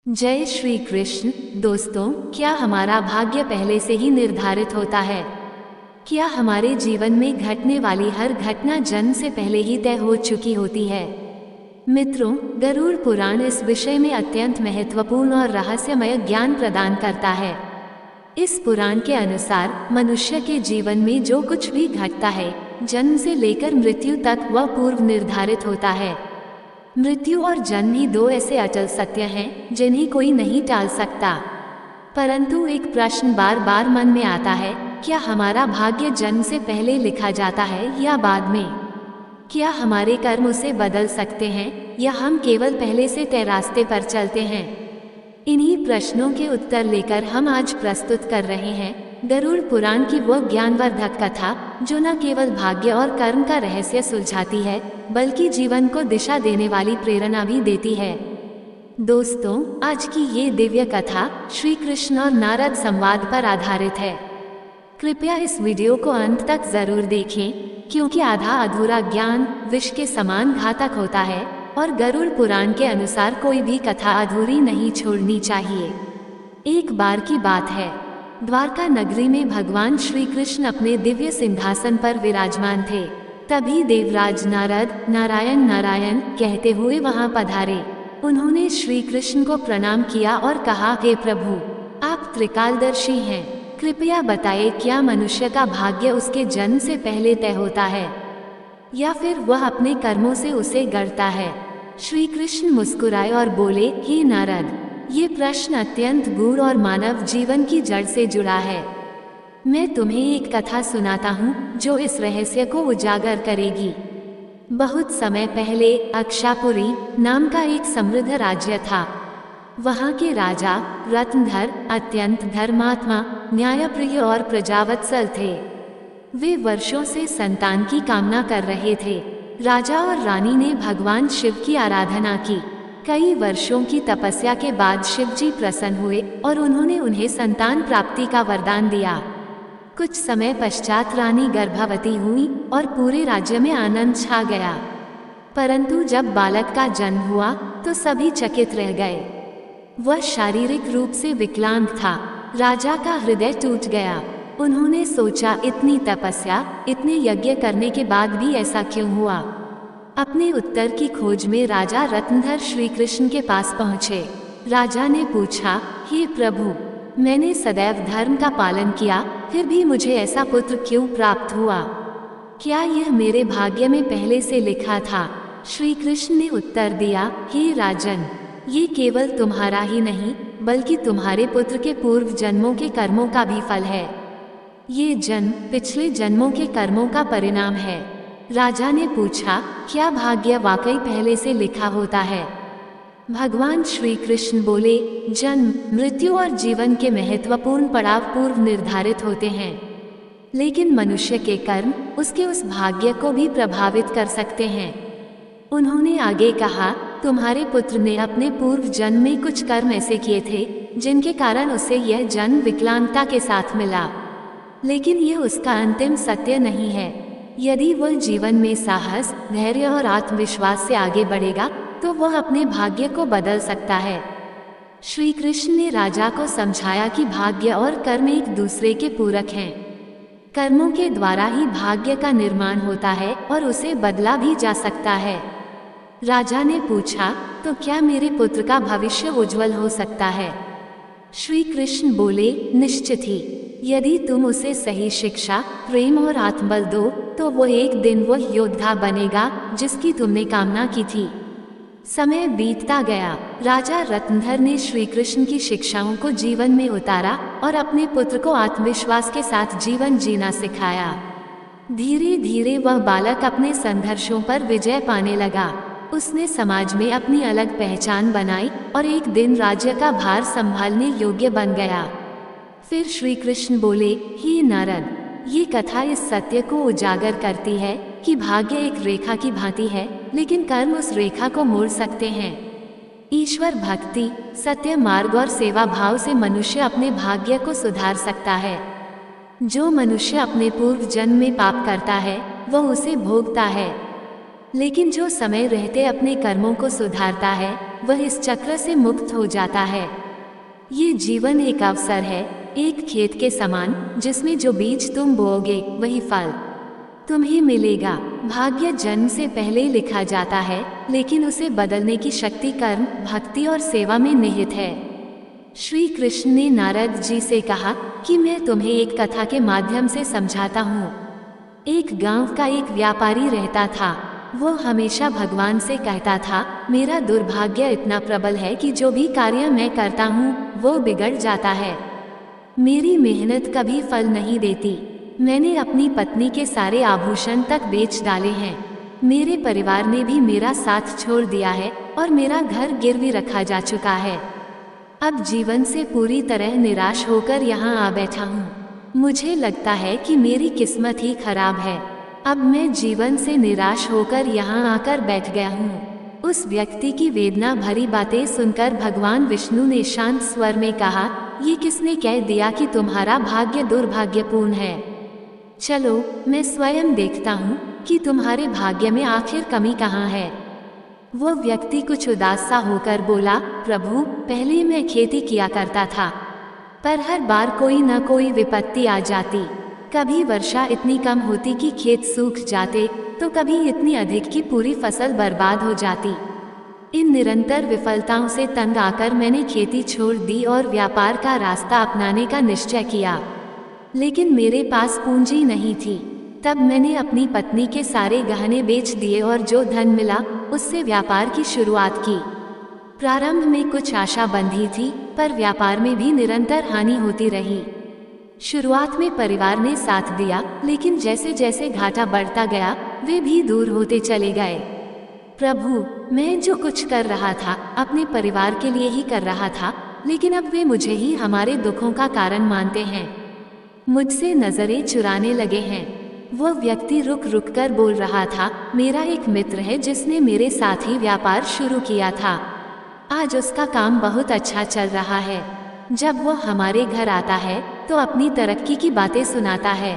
जय श्री कृष्ण। दोस्तों, क्या हमारा भाग्य पहले से ही निर्धारित होता है? क्या हमारे जीवन में घटने वाली हर घटना जन्म से पहले ही तय हो चुकी होती है? मित्रों, गरुड़ पुराण इस विषय में अत्यंत महत्वपूर्ण और रहस्यमय ज्ञान प्रदान करता है। इस पुराण के अनुसार मनुष्य के जीवन में जो कुछ भी घटता है, जन्म से लेकर मृत्यु तक वह पूर्व निर्धारित होता है। मृत्यु और जन्म ही दो ऐसे अचल सत्य हैं जिन्हें कोई नहीं टाल सकता। परंतु एक प्रश्न बार बार मन में आता है, क्या हमारा भाग्य जन्म से पहले लिखा जाता है या बाद में? क्या हमारे कर्म उसे बदल सकते हैं या हम केवल पहले से तय रास्ते पर चलते हैं? इन्हीं प्रश्नों के उत्तर लेकर हम आज प्रस्तुत कर रहे हैं गरुड़ पुराण की वो ज्ञानवर्धक कथा, जो न केवल भाग्य और कर्म का रहस्य सुलझाती है, बल्कि जीवन को दिशा देने वाली प्रेरणा भी देती है। दोस्तों, आज की ये दिव्य कथा श्री कृष्ण और नारद संवाद पर आधारित है। कृपया इस वीडियो को अंत तक जरूर देखें, क्योंकि आधा अधूरा ज्ञान विष के समान घातक होता है और गरुड़ पुराण के अनुसार कोई भी कथा अधूरी नहीं छोड़नी चाहिए। एक बार की बात है, द्वारका नगरी में भगवान श्री कृष्ण अपने दिव्य सिंहासन पर विराजमान थे। तभी देवराज नारद नारायण नारायण कहते हुए वहां पधारे। उन्होंने श्री कृष्ण को प्रणाम किया और कहा, हे प्रभु, आप त्रिकालदर्शी हैं, कृपया बताइए, क्या मनुष्य का भाग्य उसके जन्म से पहले तय होता है या फिर वह अपने कर्मों से उसे गढ़ता है? श्री कृष्ण मुस्कुराए और बोले, हे नारद, ये प्रश्न अत्यंत गूढ़ और मानव जीवन की जड़ से जुड़ा है। मैं तुम्हें एक कथा सुनाता हूँ जो इस रहस्य को उजागर करेगी। बहुत समय पहले अक्षापुरी नाम का एक समृद्ध राज्य था। वहाँ के राजा रत्नधर अत्यंत धर्मात्मा, न्यायप्रिय और प्रजावत्सल थे। वे वर्षों से संतान की कामना कर रहे थे। राजा और रानी ने भगवान शिव की आराधना की। कई वर्षों की तपस्या के बाद शिव जी प्रसन्न हुए और उन्होंने उन्हें संतान प्राप्ति का वरदान दिया। कुछ समय पश्चात रानी गर्भवती हुई और पूरे राज्य में आनंद छा गया। परंतु जब बालक का जन्म हुआ तो सभी चकित रह गए। वह शारीरिक रूप से विकलांग था। राजा का हृदय टूट गया। उन्होंने सोचा, इतनी तपस्या, इतने यज्ञ करने के बाद भी ऐसा क्यों हुआ? अपने उत्तर की खोज में राजा रत्नधर श्री कृष्ण के पास पहुँचे। राजा ने पूछा, हे प्रभु, मैंने सदैव धर्म का पालन किया, फिर भी मुझे ऐसा पुत्र क्यों प्राप्त हुआ? क्या यह मेरे भाग्य में पहले से लिखा था? श्री कृष्ण ने उत्तर दिया, हे राजन, ये केवल तुम्हारा ही नहीं, बल्कि तुम्हारे पुत्र के पूर्व जन्मों के कर्मों का भी फल है। ये जन्म पिछले जन्मों के कर्मों का परिणाम है। राजा ने पूछा, क्या भाग्य वाकई पहले से लिखा होता है? भगवान श्री कृष्ण बोले, जन्म, मृत्यु और जीवन के महत्वपूर्ण पड़ाव पूर्व निर्धारित होते हैं, लेकिन मनुष्य के कर्म उसके उस भाग्य को भी प्रभावित कर सकते हैं। उन्होंने आगे कहा, तुम्हारे पुत्र ने अपने पूर्व जन्म में कुछ कर्म ऐसे किए थे जिनके कारण उसे यह जन्म विकलांगता के साथ मिला, लेकिन यह उसका अंतिम सत्य नहीं है। यदि वह जीवन में साहस, धैर्य और आत्मविश्वास से आगे बढ़ेगा तो वह अपने भाग्य को बदल सकता है। श्री कृष्ण ने राजा को समझाया कि भाग्य और कर्म एक दूसरे के पूरक हैं। कर्मों के द्वारा ही भाग्य का निर्माण होता है और उसे बदला भी जा सकता है। राजा ने पूछा, तो क्या मेरे पुत्र का भविष्य उज्जवल हो सकता है? श्री कृष्ण बोले, निश्चित ही। यदि तुम उसे सही शिक्षा, प्रेम और आत्मबल दो तो वो एक दिन वह योद्धा बनेगा जिसकी तुमने कामना की थी। समय बीतता गया। राजा रत्नधर ने श्री कृष्ण की शिक्षाओं को जीवन में उतारा और अपने पुत्र को आत्मविश्वास के साथ जीवन जीना सिखाया। धीरे धीरे वह बालक अपने संघर्षों पर विजय पाने लगा। उसने समाज में अपनी अलग पहचान बनाई और एक दिन राज्य का भार संभालने योग्य बन गया। फिर श्री कृष्ण बोले, हे नारद, ये कथा इस सत्य को उजागर करती है कि भाग्य एक रेखा की भांति है, लेकिन कर्म उस रेखा को मोड़ सकते हैं। ईश्वर भक्ति, सत्य मार्ग और सेवा भाव से मनुष्य अपने भाग्य को सुधार सकता है। जो मनुष्य अपने पूर्व जन्म में पाप करता है वह उसे भोगता है, लेकिन जो समय रहते अपने कर्मों को सुधारता है वह इस चक्र से मुक्त हो जाता है। ये जीवन एक अवसर है, एक खेत के समान, जिसमें जो बीज तुम बोओगे वही फल तुम्हें मिलेगा। भाग्य जन्म से पहले लिखा जाता है, लेकिन उसे बदलने की शक्ति कर्म, भक्ति और सेवा में निहित है। श्री कृष्ण ने नारद जी से कहा कि मैं तुम्हें एक कथा के माध्यम से समझाता हूँ। एक गांव का एक व्यापारी रहता था। वो हमेशा भगवान से कहता था, मेरा दुर्भाग्य इतना प्रबल है कि जो भी कार्य मैं करता हूँ वो बिगड़ जाता है। मेरी मेहनत कभी फल नहीं देती। मैंने अपनी पत्नी के सारे आभूषण तक बेच डाले हैं। मेरे परिवार ने भी मेरा साथ छोड़ दिया है और मेरा घर गिरवी रखा जा चुका है। अब जीवन से पूरी तरह निराश होकर यहाँ आ बैठा हूँ। मुझे लगता है कि मेरी किस्मत ही खराब है। अब मैं जीवन से निराश होकर यहाँ आकर बैठ गया हूँ। उस व्यक्ति की वेदना भरी बातें सुनकर भगवान विष्णु ने शांत स्वर में कहा, ये किसने कह दिया कि तुम्हारा भाग्य दुर्भाग्यपूर्ण है? चलो मैं स्वयं देखता हूँ कि तुम्हारे भाग्य में आखिर कमी कहाँ है। वो व्यक्ति कुछ उदास सा होकर बोला, प्रभु, पहले मैं खेती किया करता था, पर हर बार कोई न कोई विपत्ति आ जाती। कभी वर्षा इतनी कम होती कि खेत सूख जाते, तो कभी इतनी अधिक कि पूरी फसल बर्बाद हो जाती। इन निरंतर विफलताओं से तंग आकर मैंने खेती छोड़ दी और व्यापार का रास्ता अपनाने का निश्चय किया, लेकिन मेरे पास पूंजी नहीं थी। तब मैंने अपनी पत्नी के सारे गहने बेच दिए और जो धन मिला उससे व्यापार की शुरुआत की। प्रारंभ में कुछ आशा बंधी थी, पर व्यापार में भी निरंतर हानि होती रही। शुरुआत में परिवार ने साथ दिया, लेकिन जैसे जैसे घाटा बढ़ता गया वे भी दूर होते चले गए। प्रभु, मैं जो कुछ कर रहा था अपने परिवार के लिए ही कर रहा था, लेकिन अब वे मुझे ही हमारे दुखों का कारण मानते हैं, मुझसे नजरें चुराने लगे हैं। वो व्यक्ति रुक रुक कर बोल रहा था, मेरा एक मित्र है जिसने मेरे साथ ही व्यापार शुरू किया था। आज उसका काम बहुत अच्छा चल रहा है। जब वो हमारे घर आता है तो अपनी तरक्की की बातें सुनाता है।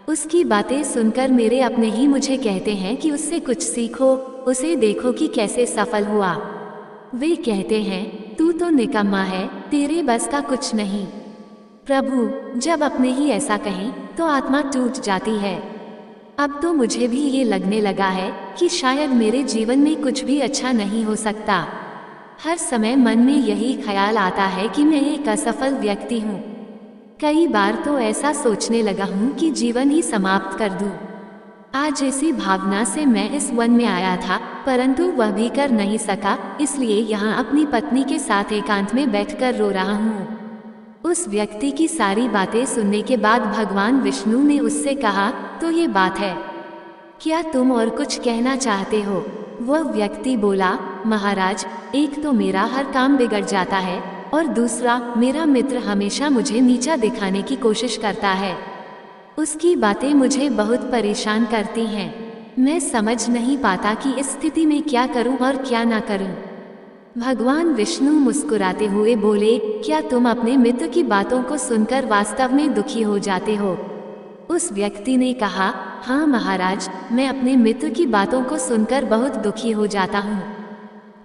उसकी बातें सुनकर मेरे अपने ही मुझे कहते हैं कि उससे कुछ सीखो, उसे देखो कि कैसे सफल हुआ। वे कहते हैं, तू तो निकम्मा है, तेरे बस का कुछ नहीं। प्रभु, जब अपने ही ऐसा कहें तो आत्मा टूट जाती है। अब तो मुझे भी ये लगने लगा है कि शायद मेरे जीवन में कुछ भी अच्छा नहीं हो सकता। हर समय मन में यही ख्याल आता है कि मैं एक असफल व्यक्ति हूँ। कई बार तो ऐसा सोचने लगा हूँ कि जीवन ही समाप्त कर दूँ। आज इसी भावना से मैं इस वन में आया था, परंतु वह भी कर नहीं सका, इसलिए यहाँ अपनी पत्नी के साथ एकांत में बैठकर रो रहा हूँ। उस व्यक्ति की सारी बातें सुनने के बाद भगवान विष्णु ने उससे कहा, तो ये बात है, क्या तुम और कुछ कहना चाहते हो? वह व्यक्ति बोला, महाराज, एक तो मेरा हर काम बिगड़ जाता है और दूसरा मेरा मित्र हमेशा मुझे नीचा दिखाने की कोशिश करता है। उसकी बातें मुझे बहुत परेशान करती हैं। मैं समझ नहीं पाता कि इस स्थिति में क्या करूं और क्या ना करूं। भगवान विष्णु मुस्कुराते हुए बोले, क्या तुम अपने मित्र की बातों को सुनकर वास्तव में दुखी हो जाते हो? उस व्यक्ति ने कहा, हाँ महाराज, मैं अपने मित्र की बातों को सुनकर बहुत दुखी हो जाता हूँ।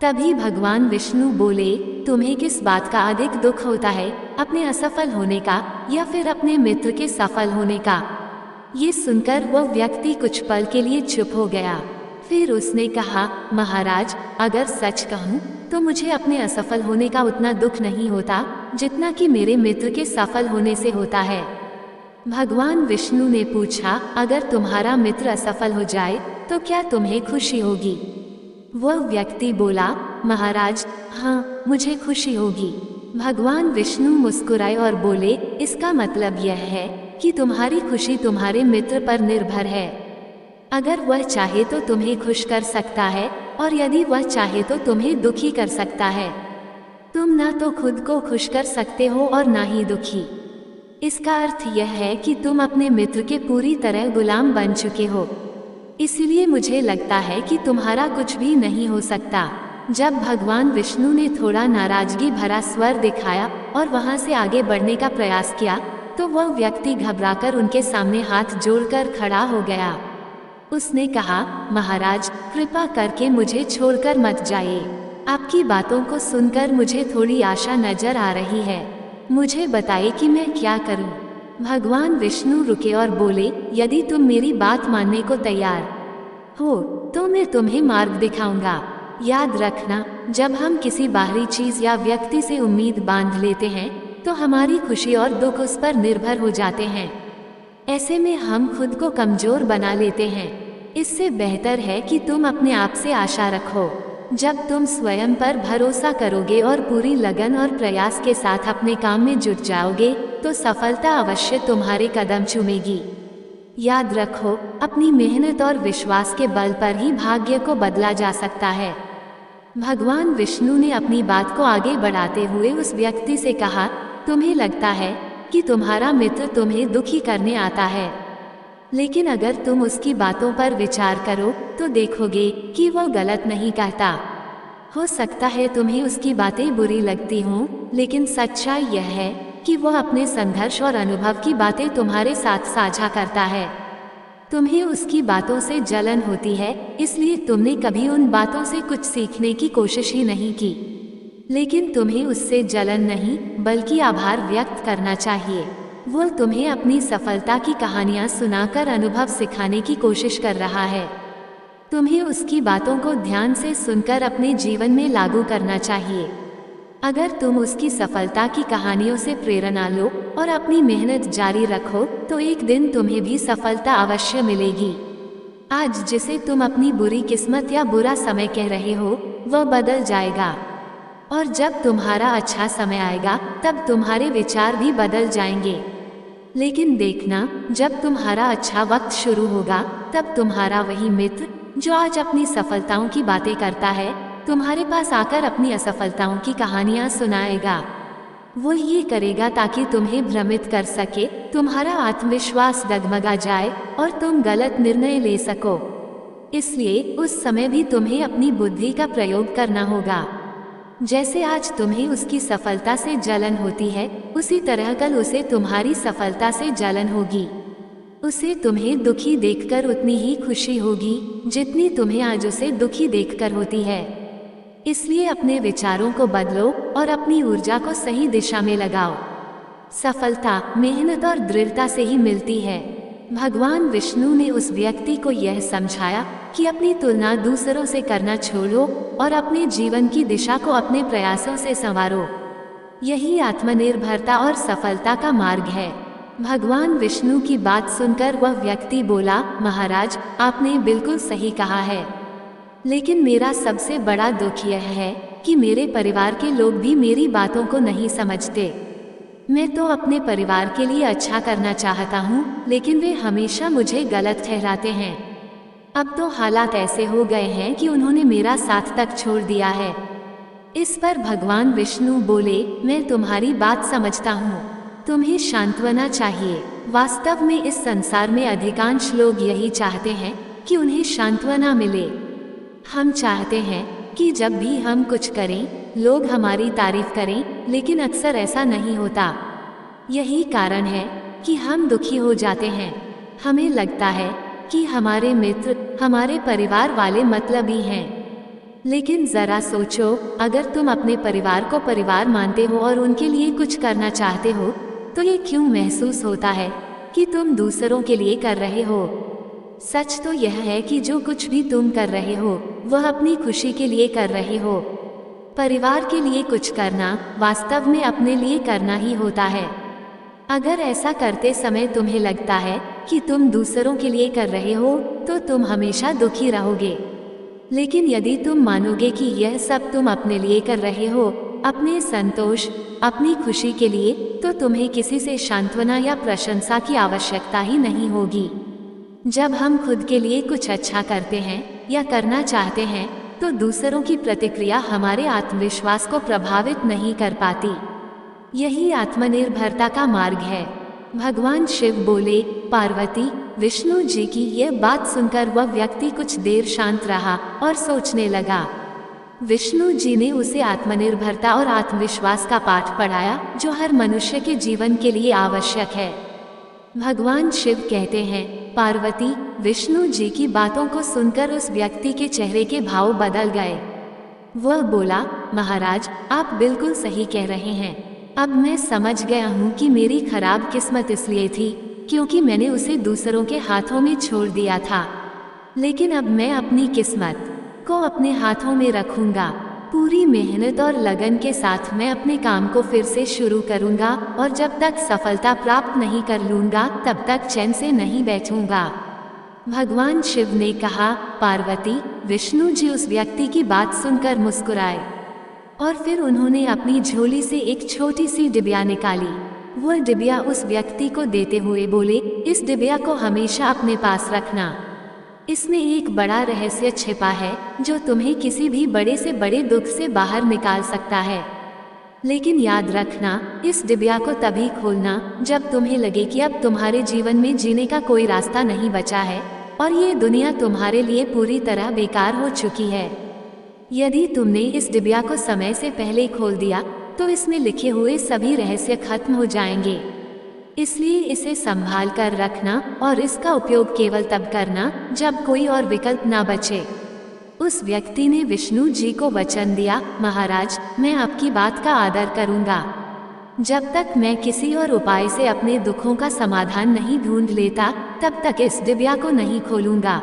तभी भगवान विष्णु बोले, तुम्हें किस बात का अधिक दुख होता है, अपने असफल होने का या फिर अपने मित्र के सफल होने का? ये सुनकर वह व्यक्ति कुछ पल के लिए चुप हो गया। फिर उसने कहा, महाराज, अगर सच कहूँ तो मुझे अपने असफल होने का उतना दुख नहीं होता जितना कि मेरे मित्र के सफल होने से होता है। भगवान विष्णु ने पूछा, अगर तुम्हारा मित्र असफल हो जाए तो क्या तुम्हें खुशी होगी? वह व्यक्ति बोला, महाराज, हाँ, मुझे खुशी होगी। भगवान विष्णु मुस्कुराए और बोले, इसका मतलब यह है कि तुम्हारी खुशी तुम्हारे मित्र पर निर्भर है। अगर वह चाहे तो तुम्हें खुश कर सकता है और यदि वह चाहे तो तुम्हें दुखी कर सकता है। तुम ना तो खुद को खुश कर सकते हो और ना ही दुखी। इसका अर्थ यह है कि तुम अपने मित्र के पूरी तरह गुलाम बन चुके हो। इसलिए मुझे लगता है कि तुम्हारा कुछ भी नहीं हो सकता। जब भगवान विष्णु ने थोड़ा नाराजगी भरा स्वर दिखाया और वहां से आगे बढ़ने का प्रयास किया तो वह व्यक्ति घबराकर उनके सामने हाथ जोड़कर खड़ा हो गया। उसने कहा, महाराज, कृपा करके मुझे छोड़कर मत जाइए। आपकी बातों को सुनकर मुझे थोड़ी आशा नजर आ रही है। मुझे बताइए कि मैं क्या करूं? भगवान विष्णु रुके और बोले, यदि तुम मेरी बात मानने को तैयार हो तो मैं तुम्हें मार्ग दिखाऊंगा। याद रखना, जब हम किसी बाहरी चीज या व्यक्ति से उम्मीद बांध लेते हैं तो हमारी खुशी और दुख उस पर निर्भर हो जाते हैं। ऐसे में हम खुद को कमजोर बना लेते हैं। इससे बेहतर है कि तुम अपने आप से आशा रखो। जब तुम स्वयं पर भरोसा करोगे और पूरी लगन और प्रयास के साथ अपने काम में जुट जाओगे तो सफलता अवश्य तुम्हारे कदम चूमेगी। याद रखो, अपनी मेहनत और विश्वास के बल पर ही भाग्य को बदला जा सकता है। भगवान विष्णु ने अपनी बात को आगे बढ़ाते हुए उस व्यक्ति से कहा, तुम्हें लगता है कि तुम्हारा मित्र तुम्हें दुखी करने आता है, लेकिन अगर तुम उसकी बातों पर विचार करो तो देखोगे कि वो गलत नहीं कहता। हो सकता है तुम्हें उसकी बातें बुरी लगती हों, लेकिन सच्चाई यह है कि वो अपने संघर्ष और अनुभव की बातें तुम्हारे साथ साझा करता है। तुम्हें उसकी बातों से जलन होती है, इसलिए तुमने कभी उन बातों से कुछ सीखने की कोशिश ही नहीं की। लेकिन तुम्हें उससे जलन नहीं बल्कि आभार व्यक्त करना चाहिए। वो तुम्हें अपनी सफलता की कहानियां सुनाकर अनुभव सिखाने की कोशिश कर रहा है। तुम्हें उसकी बातों को ध्यान से सुनकर अपने जीवन में लागू करना चाहिए। अगर तुम उसकी सफलता की कहानियों से प्रेरणा लो और अपनी मेहनत जारी रखो तो एक दिन तुम्हें भी सफलता अवश्य मिलेगी। आज जिसे तुम अपनी बुरी किस्मत या बुरा समय कह रहे हो वह बदल जाएगा, और जब तुम्हारा अच्छा समय आएगा तब तुम्हारे विचार भी बदल जाएंगे। लेकिन देखना, जब तुम्हारा अच्छा वक्त शुरू होगा तब तुम्हारा वही मित्र जो आज अपनी सफलताओं की बातें करता है तुम्हारे पास आकर अपनी असफलताओं की कहानियां सुनाएगा। वो ये करेगा ताकि तुम्हें भ्रमित कर सके, तुम्हारा आत्मविश्वास डगमगा जाए और तुम गलत निर्णय ले सको। इसलिए उस समय भी तुम्हें अपनी बुद्धि का प्रयोग करना होगा। जैसे आज तुम्हें उसकी सफलता से जलन होती है, उसी तरह कल उसे तुम्हारी सफलता से जलन होगी। उसे तुम्हें दुखी देखकर उतनी ही खुशी होगी जितनी तुम्हें आज उसे दुखी देखकर होती है। इसलिए अपने विचारों को बदलो और अपनी ऊर्जा को सही दिशा में लगाओ। सफलता मेहनत और दृढ़ता से ही मिलती है। भगवान विष्णु ने उस व्यक्ति को यह समझाया कि अपनी तुलना दूसरों से करना छोड़ो और अपने जीवन की दिशा को अपने प्रयासों से संवारो। यही आत्मनिर्भरता और सफलता का मार्ग है। भगवान विष्णु की बात सुनकर वह व्यक्ति बोला, महाराज, आपने बिल्कुल सही कहा है, लेकिन मेरा सबसे बड़ा दुख यह है कि मेरे परिवार के लोग भी मेरी बातों को नहीं समझते। मैं तो अपने परिवार के लिए अच्छा करना चाहता हूँ, लेकिन वे हमेशा मुझे गलत ठहराते हैं। अब तो हालात ऐसे हो गए हैं कि उन्होंने मेरा साथ तक छोड़ दिया है। इस पर भगवान विष्णु बोले, मैं तुम्हारी बात समझता हूँ, तुम्हें सांत्वना चाहिए। वास्तव में इस संसार में अधिकांश लोग यही चाहते हैं कि उन्हें सांत्वना मिले। हम चाहते हैं कि जब भी हम कुछ करें लोग हमारी तारीफ करें, लेकिन अक्सर ऐसा नहीं होता। यही कारण है कि हम दुखी हो जाते हैं। हमें लगता है कि हमारे मित्र हमारे परिवार वाले मतलबी हैं। लेकिन जरा सोचो, अगर तुम अपने परिवार को परिवार मानते हो और उनके लिए कुछ करना चाहते हो तो ये क्यों महसूस होता है कि तुम दूसरों के लिए कर रहे हो? सच तो यह है कि जो कुछ भी तुम कर रहे हो वह अपनी खुशी के लिए कर रहे हो। परिवार के लिए कुछ करना वास्तव में अपने लिए करना ही होता है। अगर ऐसा करते समय तुम्हें लगता है कि तुम दूसरों के लिए कर रहे हो तो तुम हमेशा दुखी रहोगे। लेकिन यदि तुम मानोगे कि यह सब तुम अपने लिए कर रहे हो, अपने संतोष अपनी खुशी के लिए, तो तुम्हें किसी से सांत्वना या प्रशंसा की आवश्यकता ही नहीं होगी। जब हम खुद के लिए कुछ अच्छा करते हैं या करना चाहते हैं तो दूसरों की प्रतिक्रिया हमारे आत्मविश्वास को प्रभावित नहीं कर पाती। यही आत्मनिर्भरता का मार्ग है। भगवान शिव बोले, पार्वती, विष्णु जी की यह बात सुनकर वह व्यक्ति कुछ देर शांत रहा और सोचने लगा। विष्णु जी ने उसे आत्मनिर्भरता और आत्मविश्वास का पाठ पढ़ाया जो हर मनुष्य के जीवन के लिए आवश्यक है। भगवान शिव कहते हैं, पार्वती, विष्णु जी की बातों को सुनकर उस व्यक्ति के चेहरे के भाव बदल गए। वह बोला, महाराज आप बिल्कुल सही कह रहे हैं। अब मैं समझ गया हूँ कि मेरी खराब किस्मत इसलिए थी क्योंकि मैंने उसे दूसरों के हाथों में छोड़ दिया था। लेकिन अब मैं अपनी किस्मत को अपने हाथों में रखूंगा। पूरी मेहनत और लगन के साथ मैं अपने काम को फिर से शुरू करूंगा और जब तक सफलता प्राप्त नहीं कर लूंगा तब तक चैन से नहीं बैठूंगा। भगवान शिव ने कहा, पार्वती, विष्णु जी उस व्यक्ति की बात सुनकर मुस्कुराए और फिर उन्होंने अपनी झोली से एक छोटी सी डिबिया निकाली। वह डिबिया उस व्यक्ति को देते हुए बोले, इस डिबिया को हमेशा अपने पास रखना। इसमें एक बड़ा रहस्य छिपा है जो तुम्हें किसी भी बड़े से बड़े दुख से बाहर निकाल सकता है। लेकिन याद रखना, इस डिबिया को तभी खोलना जब तुम्हें लगे कि अब तुम्हारे जीवन में जीने का कोई रास्ता नहीं बचा है और ये दुनिया तुम्हारे लिए पूरी तरह बेकार हो चुकी है। यदि तुमने इस डिबिया को समय से पहले खोल दिया तो इसमें लिखे हुए सभी रहस्य खत्म हो जाएंगे। इसलिए इसे संभाल कर रखना और इसका उपयोग केवल तब करना जब कोई और विकल्प ना बचे। उस व्यक्ति ने विष्णु जी को वचन दिया, महाराज, मैं आपकी बात का आदर करूंगा। जब तक मैं किसी और उपाय से अपने दुखों का समाधान नहीं ढूंढ लेता तब तक इस डिबिया को नहीं खोलूंगा।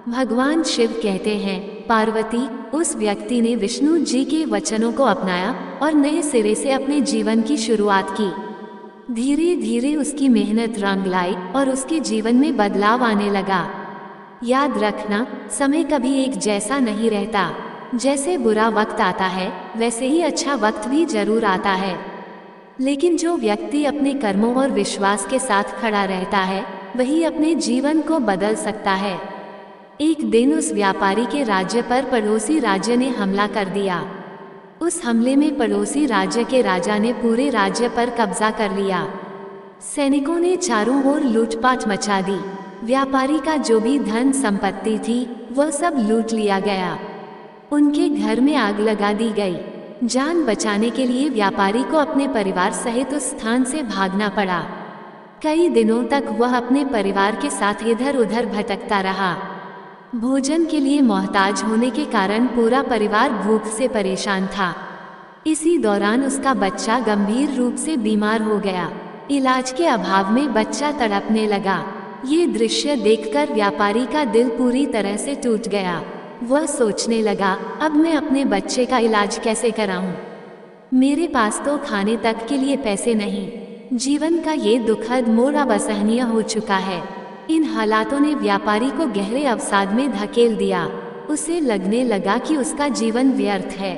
भगवान शिव कहते हैं, पार्वती, उस व्यक्ति ने विष्णु जी के वचनों को अपनाया और नए सिरे से अपने जीवन की शुरुआत की। धीरे धीरे उसकी मेहनत रंग लाई और उसके जीवन में बदलाव आने लगा। याद रखना, समय कभी एक जैसा नहीं रहता। जैसे बुरा वक्त आता है वैसे ही अच्छा वक्त भी जरूर आता है। लेकिन जो व्यक्ति अपने कर्मों और विश्वास के साथ खड़ा रहता है वही अपने जीवन को बदल सकता है। एक दिन उस व्यापारी के राज्य पर पड़ोसी राज्य ने हमला कर दिया। उस हमले में पड़ोसी राज्य के राजा ने पूरे राज्य पर कब्जा कर लिया। सैनिकों ने चारों ओर लूटपाट मचा दी। व्यापारी का जो भी धन संपत्ति थी वह सब लूट लिया गया। उनके घर में आग लगा दी गई। जान बचाने के लिए व्यापारी को अपने परिवार सहित उस स्थान से भागना पड़ा। कई दिनों तक वह अपने परिवार के साथ इधर उधर भटकता रहा। भोजन के लिए मोहताज होने के कारण पूरा परिवार भूख से परेशान था। इसी दौरान उसका बच्चा गंभीर रूप से बीमार हो गया। इलाज के अभाव में बच्चा तड़पने लगा। ये दृश्य देखकर व्यापारी का दिल पूरी तरह से टूट गया। वह सोचने लगा, अब मैं अपने बच्चे का इलाज कैसे कराऊं? मेरे पास तो खाने तक के लिए पैसे नहीं। जीवन का ये दुखद मोड़ अब असहनीय हो चुका है। इन हालातों ने व्यापारी को गहरे अवसाद में धकेल दिया। उसे लगने लगा कि उसका जीवन व्यर्थ है।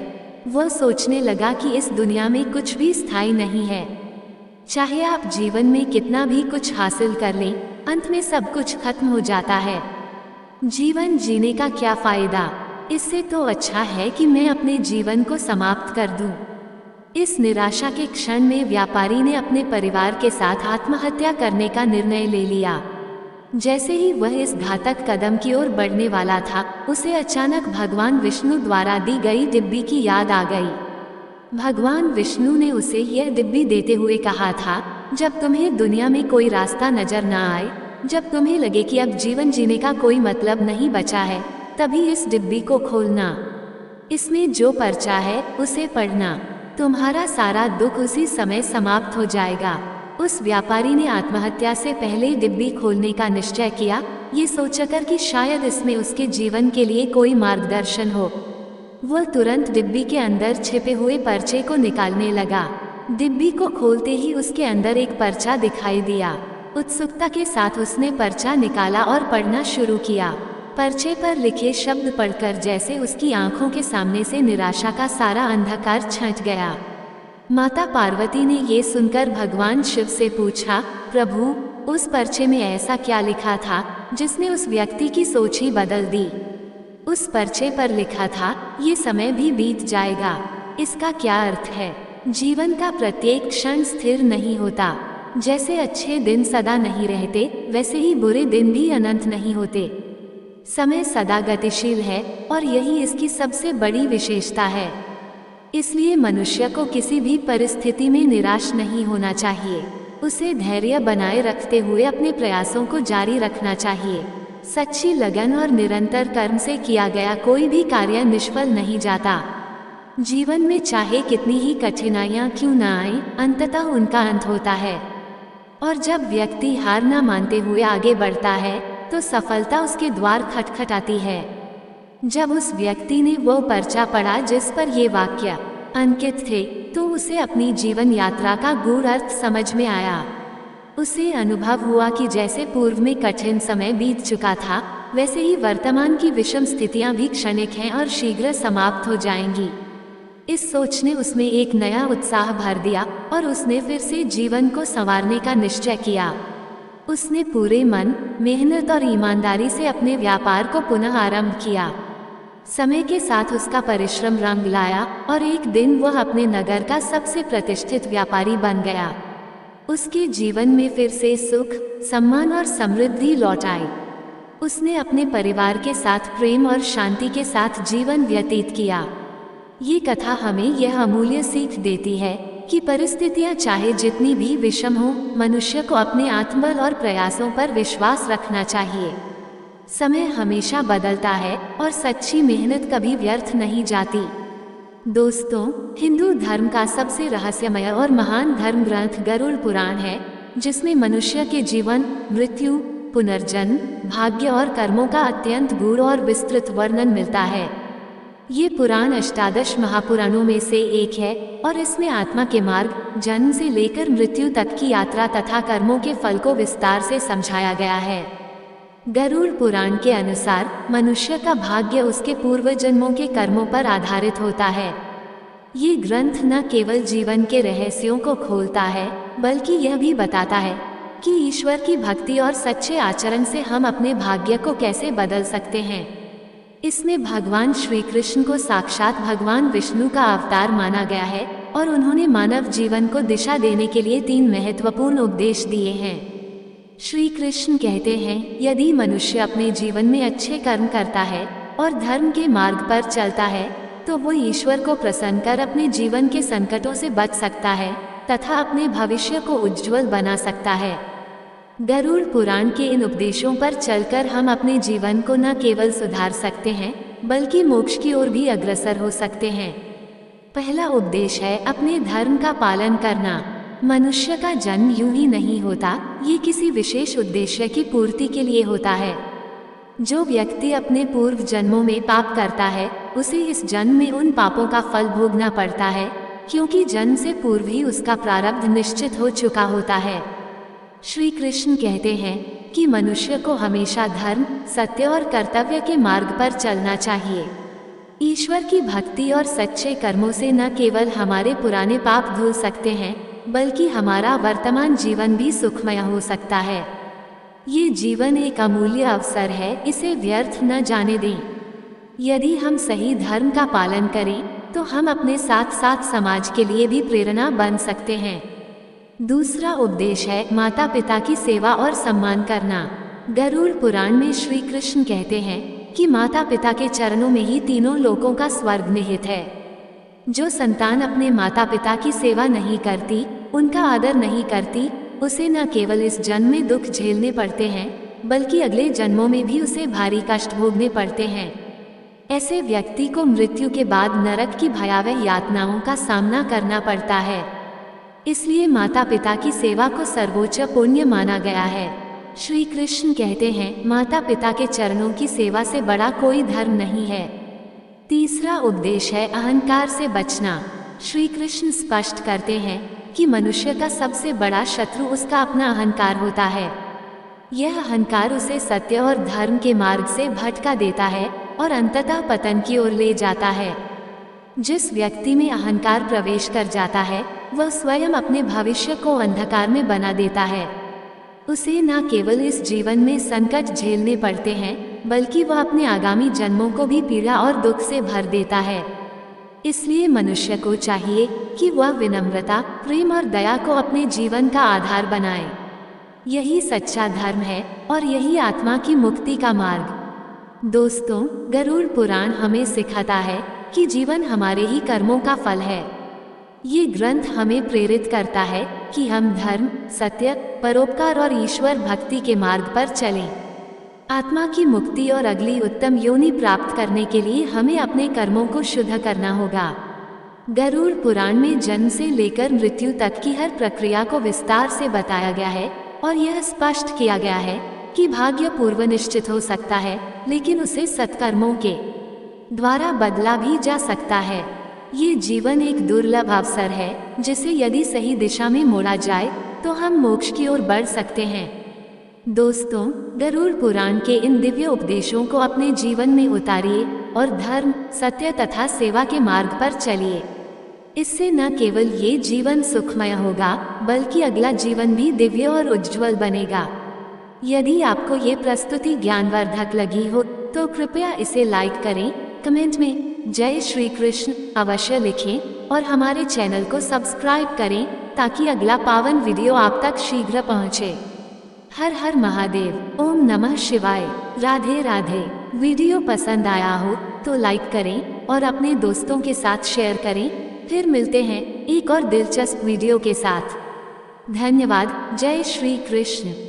वह सोचने लगा कि इस दुनिया में कुछ भी स्थायी नहीं है। चाहे आप जीवन में कितना भी कुछ हासिल कर लें, अंत में सब कुछ खत्म हो जाता है। जीवन जीने का क्या फायदा? इससे तो अच्छा है कि मैं अपने जीवन को समाप्त कर दूं। इस निराशा के क्षण में व्यापारी ने अपने परिवार के साथ आत्महत्या करने का निर्णय ले लिया। जैसे ही वह इस घातक कदम की ओर बढ़ने वाला था, उसे अचानक भगवान विष्णु द्वारा दी गई डिब्बी की याद आ गई। भगवान विष्णु ने उसे यह डिब्बी देते हुए कहा था, जब तुम्हें दुनिया में कोई रास्ता नजर न आए, जब तुम्हें लगे कि अब जीवन जीने का कोई मतलब नहीं बचा है, तभी इस डिब्बी को खोलना। इसमें जो पर्चा है उसे पढ़ना। तुम्हारा सारा दुख उसी समय समाप्त हो जाएगा। उस व्यापारी ने आत्महत्या से पहले डिब्बी खोलने का निश्चय किया, ये सोचकर कि शायद इसमें उसके जीवन के लिए कोई मार्गदर्शन हो। वह तुरंत डिब्बी के अंदर छिपे हुए पर्चे को निकालने लगा। डिब्बी को खोलते ही उसके अंदर एक पर्चा दिखाई दिया। उत्सुकता के साथ उसने पर्चा निकाला और पढ़ना शुरू किया। पर्चे पर लिखे शब्द पढ़कर जैसे उसकी आंखों के सामने से निराशा का सारा अंधकार छंट गया। माता पार्वती ने ये सुनकर भगवान शिव से पूछा, प्रभु, उस पर्चे में ऐसा क्या लिखा था जिसने उस व्यक्ति की सोच ही बदल दी? उस पर्चे पर लिखा था, ये समय भी बीत जाएगा। इसका क्या अर्थ है? जीवन का प्रत्येक क्षण स्थिर नहीं होता। जैसे अच्छे दिन सदा नहीं रहते, वैसे ही बुरे दिन भी अनंत नहीं होते। समय सदा गतिशील है और यही इसकी सबसे बड़ी विशेषता है। इसलिए मनुष्य को किसी भी परिस्थिति में निराश नहीं होना चाहिए। उसे धैर्य बनाए रखते हुए अपने प्रयासों को जारी रखना चाहिए। सच्ची लगन और निरंतर कर्म से किया गया कोई भी कार्य निष्फल नहीं जाता। जीवन में चाहे कितनी ही कठिनाइयां क्यों न आए, अंततः उनका अंत होता है। और जब व्यक्ति हार न मानते हुए आगे बढ़ता है तो सफलता उसके द्वार खटखटाती है। जब उस व्यक्ति ने वो पर्चा पढ़ा जिस पर ये वाक्य अंकित थे, तो उसे अपनी जीवन यात्रा का गूढ़ अर्थ समझ में आया। उसे अनुभव हुआ कि जैसे पूर्व में कठिन समय बीत चुका था, वैसे ही वर्तमान की विषम स्थितियां भी क्षणिक हैं और शीघ्र समाप्त हो जाएंगी। इस सोच ने उसमें एक नया उत्साह भर दिया और उसने फिर से जीवन को संवारने का निश्चय किया। उसने पूरे मन, मेहनत और ईमानदारी से अपने व्यापार को पुनः आरंभ किया। समय के साथ उसका परिश्रम रंग लाया और एक दिन वह अपने नगर का सबसे प्रतिष्ठित व्यापारी बन गया। उसके जीवन में फिर से सुख, सम्मान और समृद्धि लौट आई। उसने अपने परिवार के साथ प्रेम और शांति के साथ जीवन व्यतीत किया। ये कथा हमें यह अमूल्य सीख देती है कि परिस्थितियां चाहे जितनी भी विषम हो, मनुष्य को अपने आत्मबल और प्रयासों पर विश्वास रखना चाहिए। समय हमेशा बदलता है और सच्ची मेहनत कभी व्यर्थ नहीं जाती। दोस्तों, हिंदू धर्म का सबसे रहस्यमय और महान धर्म ग्रंथ गरुड़ पुराण है, जिसमें मनुष्य के जीवन, मृत्यु, पुनर्जन्म, भाग्य और कर्मों का अत्यंत गूढ़ और विस्तृत वर्णन मिलता है। ये पुराण अष्टादश महापुराणों में से एक है और इसमें आत्मा के मार्ग, जन्म से लेकर मृत्यु तक की यात्रा तथा कर्मों के फल को विस्तार से समझाया गया है। गरुड़ पुराण के अनुसार मनुष्य का भाग्य उसके पूर्व जन्मों के कर्मों पर आधारित होता है। ये ग्रंथ न केवल जीवन के रहस्यों को खोलता है, बल्कि यह भी बताता है कि ईश्वर की भक्ति और सच्चे आचरण से हम अपने भाग्य को कैसे बदल सकते हैं। इसमें भगवान श्री कृष्ण को साक्षात भगवान विष्णु का अवतार माना गया है और उन्होंने मानव जीवन को दिशा देने के लिए 3 महत्वपूर्ण उपदेश दिए हैं। श्री कृष्ण कहते हैं, यदि मनुष्य अपने जीवन में अच्छे कर्म करता है और धर्म के मार्ग पर चलता है तो वो ईश्वर को प्रसन्न कर अपने जीवन के संकटों से बच सकता है तथा अपने भविष्य को उज्ज्वल बना सकता है। गरुड़ पुराण के इन उपदेशों पर चलकर हम अपने जीवन को न केवल सुधार सकते हैं, बल्कि मोक्ष की ओर भी अग्रसर हो सकते हैं। पहला उपदेश है अपने धर्म का पालन करना। मनुष्य का जन्म यूं ही नहीं होता, ये किसी विशेष उद्देश्य की पूर्ति के लिए होता है। जो व्यक्ति अपने पूर्व जन्मों में पाप करता है, उसे इस जन्म में उन पापों का फल भोगना पड़ता है, क्योंकि जन्म से पूर्व ही उसका प्रारब्ध निश्चित हो चुका होता है। श्री कृष्ण कहते हैं कि मनुष्य को हमेशा धर्म, सत्य और कर्तव्य के मार्ग पर चलना चाहिए। ईश्वर की भक्ति और सच्चे कर्मों से न केवल हमारे पुराने पाप धुल सकते हैं, बल्कि हमारा वर्तमान जीवन भी सुखमय हो सकता है। ये जीवन एक अमूल्य अवसर है, इसे व्यर्थ न जाने दें। यदि हम सही धर्म का पालन करें तो हम अपने साथ साथ समाज के लिए भी प्रेरणा बन सकते हैं। दूसरा उपदेश है माता पिता की सेवा और सम्मान करना। गरुड़ पुराण में श्री कृष्ण कहते हैं कि माता पिता के चरणों में ही तीनों लोकों का स्वर्ग निहित है। जो संतान अपने माता पिता की सेवा नहीं करती, उनका आदर नहीं करती, उसे न केवल इस जन्म में दुख झेलने पड़ते हैं, बल्कि अगले जन्मों में भी उसे भारी कष्ट भोगने पड़ते हैं। ऐसे व्यक्ति को मृत्यु के बाद नरक की भयावह यातनाओं का सामना करना पड़ता है। इसलिए माता पिता की सेवा को सर्वोच्च पुण्य माना गया है। श्री कृष्ण कहते हैं, माता पिता के चरणों की सेवा से बड़ा कोई धर्म नहीं है। तीसरा उपदेश है अहंकार से बचना। श्री कृष्ण स्पष्ट करते हैं कि मनुष्य का सबसे बड़ा शत्रु उसका अपना अहंकार होता है। यह अहंकार उसे सत्य और धर्म के मार्ग से भटका देता है और अंततः पतन की ओर ले जाता है। जिस व्यक्ति में अहंकार प्रवेश कर जाता है, वह स्वयं अपने भविष्य को अंधकार में बना देता है। उसे न केवल इस जीवन में संकट झेलने पड़ते हैं, बल्कि वह अपने आगामी जन्मों को भी पीड़ा और दुख से भर देता है। इसलिए मनुष्य को चाहिए कि वह विनम्रता, प्रेम और दया को अपने जीवन का आधार बनाए। यही सच्चा धर्म है और यही आत्मा की मुक्ति का मार्ग। दोस्तों, गरुड़ पुराण हमें सिखाता है कि जीवन हमारे ही कर्मों का फल है। ये ग्रंथ हमें प्रेरित करता है कि हम धर्म, सत्य, परोपकार और ईश्वर भक्ति के मार्ग पर चलें। आत्मा की मुक्ति और अगली उत्तम योनि प्राप्त करने के लिए हमें अपने कर्मों को शुद्ध करना होगा। गरुड़ पुराण में जन्म से लेकर मृत्यु तक की हर प्रक्रिया को विस्तार से बताया गया है और यह स्पष्ट किया गया है कि भाग्य पूर्व निश्चित हो सकता है, लेकिन उसे सत्कर्मों के द्वारा बदला भी जा सकता है। ये जीवन एक दुर्लभ अवसर है जिसे यदि सही दिशा में मोड़ा जाए तो हम मोक्ष की ओर बढ़ सकते हैं। दोस्तों, गरुड़ पुराण के इन दिव्य उपदेशों को अपने जीवन में उतारिए और धर्म, सत्य तथा सेवा के मार्ग पर चलिए। इससे न केवल ये जीवन सुखमय होगा, बल्कि अगला जीवन भी दिव्य और उज्जवल बनेगा। यदि आपको ये प्रस्तुति ज्ञानवर्धक लगी हो तो कृपया इसे लाइक करें, कमेंट में जय श्री कृष्ण अवश्य लिखें और हमारे चैनल को सब्सक्राइब करें ताकि अगला पावन वीडियो आप तक शीघ्र पहुंचे। हर हर महादेव, ओम नमः शिवाय, राधे राधे। वीडियो पसंद आया हो तो लाइक करें और अपने दोस्तों के साथ शेयर करें। फिर मिलते हैं एक और दिलचस्प वीडियो के साथ। धन्यवाद। जय श्री कृष्ण।